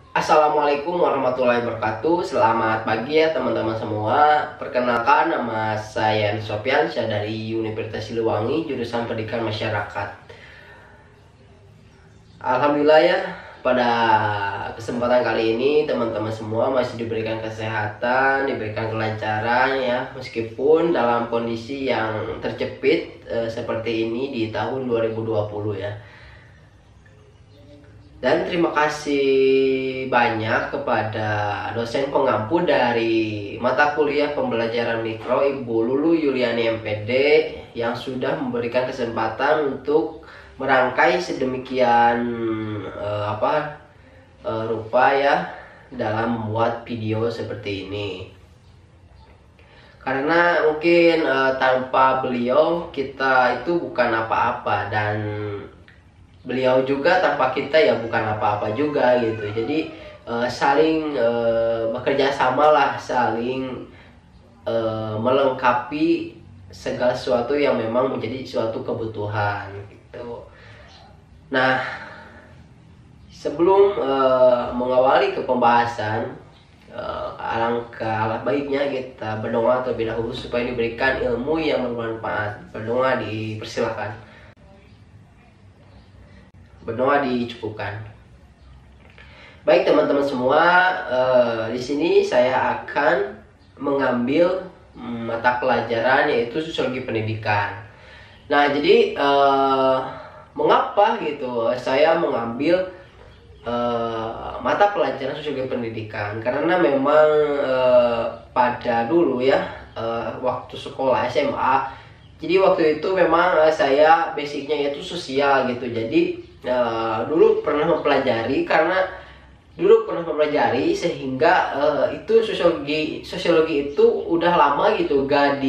Assalamualaikum warahmatullahi wabarakatuh. Selamat pagi ya teman-teman semua. Perkenalkan, nama saya Sofiansyah dari Universitas Siliwangi, jurusan Pendidikan Masyarakat. Alhamdulillah ya, pada kesempatan kali ini teman-teman semua masih diberikan kesehatan, diberikan kelancaran ya, meskipun dalam kondisi yang terjepit seperti ini di tahun 2020 ya. Dan terima kasih banyak kepada dosen pengampu dari mata kuliah pembelajaran mikro, Ibu Lulu Yuliani MPD, yang sudah memberikan kesempatan untuk merangkai sedemikian rupa ya dalam membuat video seperti ini. Karena mungkin tanpa beliau kita itu bukan apa-apa, dan beliau juga tanpa kita ya bukan apa-apa juga gitu. Jadi saling bekerja sama lah, saling melengkapi segala sesuatu yang memang menjadi suatu kebutuhan gitu. Nah, sebelum mengawali ke pembahasan, alangkah baiknya kita berdoa terlebih dahulu supaya diberikan ilmu yang bermanfaat. Berdoa dipersilahkan. Berdoa dicukupkan. Baik teman-teman semua, di sini saya akan mengambil mata pelajaran yaitu sosiologi pendidikan. Nah, jadi mengapa gitu saya mengambil mata pelajaran sosiologi pendidikan? Karena memang pada dulu ya, waktu sekolah SMA, jadi waktu itu memang saya basicnya itu sosial gitu. Jadi dulu pernah mempelajari, sehingga itu sosiologi itu udah lama gitu gak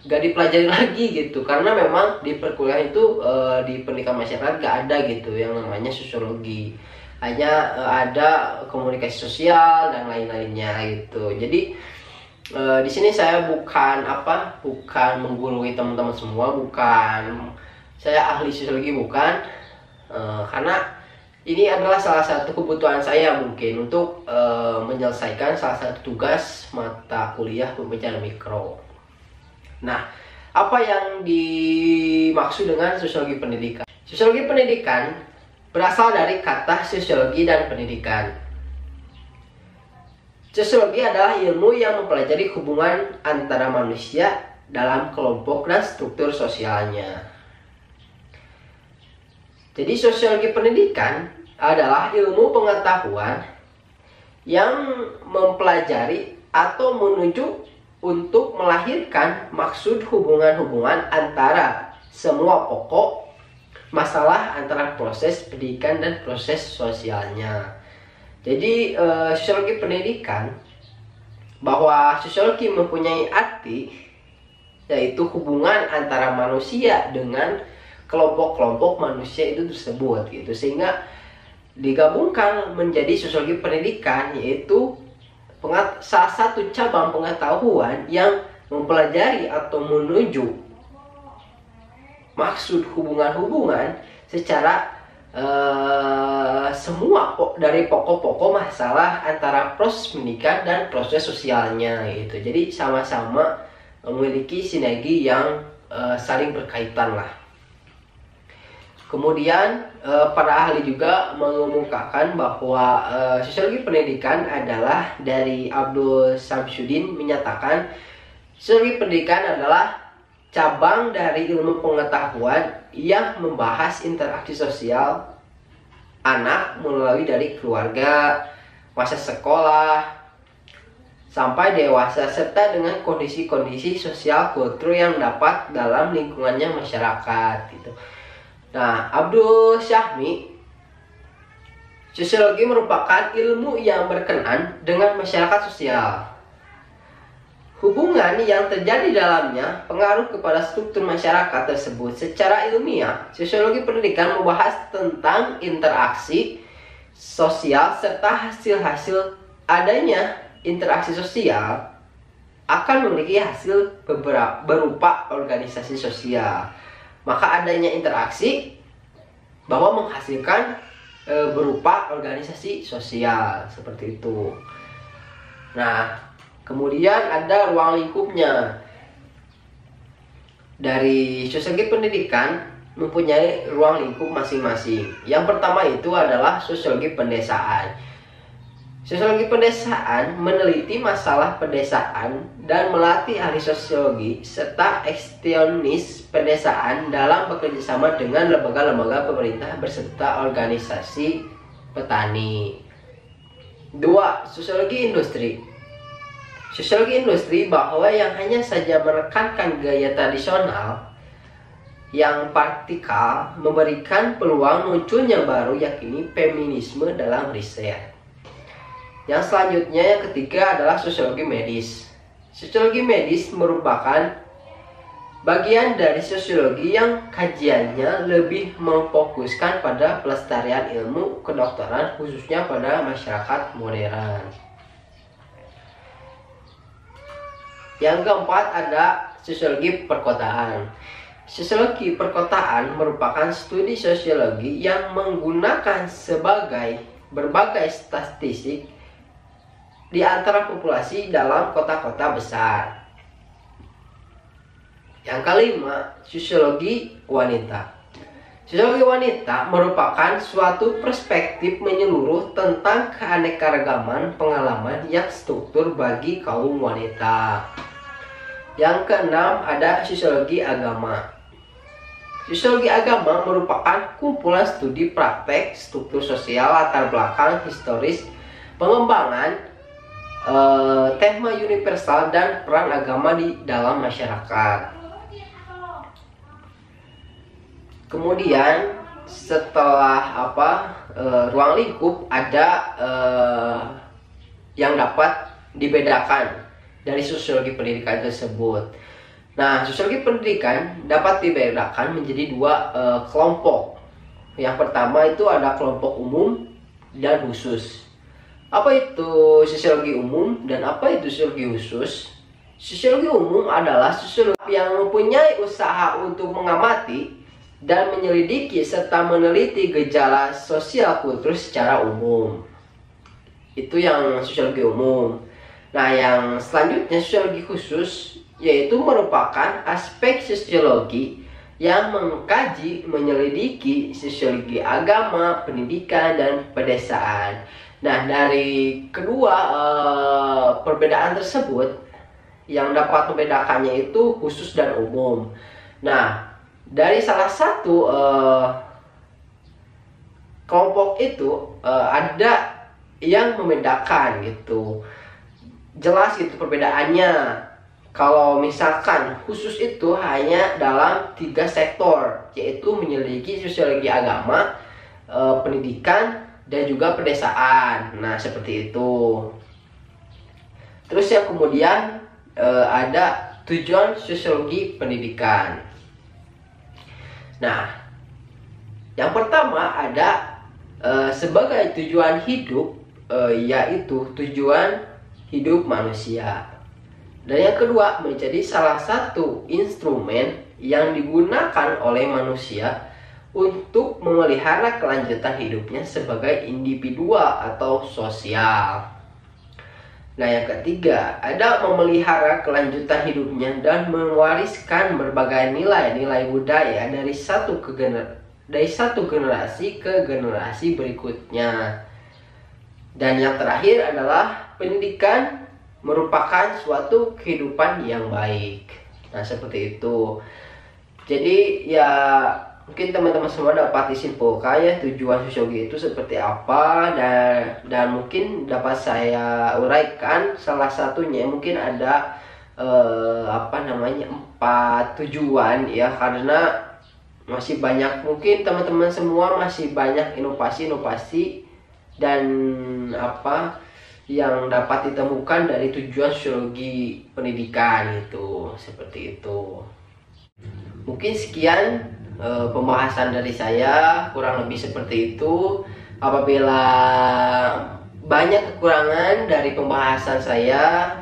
dipelajari lagi gitu, karena memang di perkuliahan itu di pendidikan masyarakat gak ada gitu yang namanya sosiologi. Hanya ada komunikasi sosial dan lain-lainnya gitu. Jadi di sini saya bukan menggurui teman-teman semua, bukan saya ahli sosiologi, bukan. Karena ini adalah salah satu kebutuhan saya mungkin untuk menyelesaikan salah satu tugas mata kuliah pembelajaran mikro. Nah, apa yang dimaksud dengan sosiologi pendidikan? Sosiologi pendidikan berasal dari kata sosiologi dan pendidikan. Sosiologi adalah ilmu yang mempelajari hubungan antara manusia dalam kelompok dan struktur sosialnya. Jadi sosiologi pendidikan adalah ilmu pengetahuan yang mempelajari atau menuju untuk melahirkan maksud hubungan-hubungan antara semua pokok masalah antara proses pendidikan dan proses sosialnya. Jadi sosiologi pendidikan, bahwa sosiologi mempunyai arti yaitu hubungan antara manusia dengan kelompok-kelompok manusia itu tersebut gitu, sehingga digabungkan menjadi sosiologi pendidikan, yaitu salah satu cabang pengetahuan yang mempelajari atau menuju maksud hubungan-hubungan secara semua dari pokok-pokok masalah antara proses pendidikan dan proses sosialnya gitu. Jadi sama-sama memiliki sinergi yang saling berkaitan lah. Kemudian para ahli juga mengemukakan bahwa sosiologi pendidikan adalah dari Abdul Samsudin menyatakan sosiologi pendidikan adalah cabang dari ilmu pengetahuan yang membahas interaksi sosial anak melalui dari keluarga, masa sekolah, sampai dewasa, serta dengan kondisi-kondisi sosial kultur yang dapat dalam lingkungannya masyarakat gitu. Nah, Abdul Syahmi, sosiologi merupakan ilmu yang berkenaan dengan masyarakat sosial. Hubungan yang terjadi dalamnya pengaruh kepada struktur masyarakat tersebut. Secara ilmiah, sosiologi pendidikan membahas tentang interaksi sosial serta hasil-hasil adanya interaksi sosial akan memiliki hasil berupa organisasi sosial. Maka adanya interaksi bahwa menghasilkan berupa organisasi sosial seperti itu. Nah, kemudian ada ruang lingkupnya. Dari sosiologi pendidikan mempunyai ruang lingkup masing-masing. Yang pertama itu adalah sosiologi pedesaan. Sosiologi pedesaan meneliti masalah pedesaan dan melatih ahli sosiologi serta ekstensionis pedesaan dalam bekerjasama dengan lembaga-lembaga pemerintah beserta organisasi petani. 2. Sosiologi industri. Sosiologi industri bahwa yang hanya saja menekankan gaya tradisional yang partikal memberikan peluang munculnya baru yakni feminisme dalam riset. Yang selanjutnya yang ketiga adalah sosiologi medis. Sosiologi medis merupakan bagian dari sosiologi yang kajiannya lebih memfokuskan pada pelestarian ilmu kedokteran khususnya pada masyarakat modern. Yang keempat ada sosiologi perkotaan. Sosiologi perkotaan merupakan studi sosiologi yang menggunakan berbagai statistik di antara populasi dalam kota-kota besar. Yang kelima, sosiologi wanita. Sosiologi wanita merupakan suatu perspektif menyeluruh tentang keanekaragaman pengalaman yang struktur bagi kaum wanita. Yang keenam, ada sosiologi agama. Sosiologi agama merupakan kumpulan studi praktek, struktur sosial, latar belakang, historis, pengembangan, tema universal dan peran agama di dalam masyarakat. Kemudian setelah ruang lingkup ada yang dapat dibedakan dari sosiologi pendidikan tersebut. Nah, sosiologi pendidikan dapat dibedakan menjadi dua kelompok. Yang pertama itu ada kelompok umum dan khusus. Apa itu sosiologi umum dan apa itu sosiologi khusus? Sosiologi umum adalah sosiologi yang mempunyai usaha untuk mengamati dan menyelidiki serta meneliti gejala sosial kultur secara umum. Itu yang sosiologi umum. Nah, yang selanjutnya sosiologi khusus yaitu merupakan aspek sosiologi yang mengkaji, menyelidiki sosiologi agama, pendidikan, dan pedesaan. Nah, dari kedua perbedaan tersebut, yang dapat membedakannya itu khusus dan umum. Nah, dari salah satu kelompok itu ada yang membedakan gitu. Jelas gitu perbedaannya. Kalau misalkan khusus itu hanya dalam 3 sektor, yaitu menyelidiki sosiologi agama, pendidikan, dan juga pedesaan. Nah, seperti itu. Terus yang kemudian ada tujuan sosiologi pendidikan. Nah, yang pertama ada sebagai tujuan hidup, yaitu tujuan hidup manusia. Dan yang kedua menjadi salah satu instrumen yang digunakan oleh manusia untuk memelihara kelanjutan hidupnya sebagai individual atau sosial. Nah, yang ketiga ada memelihara kelanjutan hidupnya dan mewariskan berbagai nilai-nilai budaya dari satu generasi ke generasi berikutnya. Dan yang terakhir adalah pendidikan merupakan suatu kehidupan yang baik. Nah, seperti itu. Jadi ya mungkin teman-teman semua dapat disimpulkan ya tujuan sosiologi itu seperti apa, dan mungkin dapat saya uraikan salah satunya mungkin ada 4 tujuan ya, karena masih banyak mungkin teman-teman semua masih banyak inovasi-inovasi dan yang dapat ditemukan dari tujuan sosiologi pendidikan itu, seperti itu. Mungkin sekian pembahasan dari saya, kurang lebih seperti itu. Apabila banyak kekurangan dari pembahasan saya,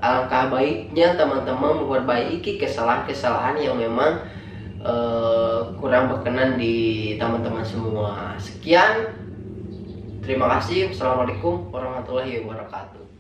alangkah baiknya teman-teman memperbaiki kesalahan-kesalahan yang memang kurang berkenan di teman-teman semua. Sekian, Terima kasih. Assalamualaikum warahmatullahi wabarakatuh.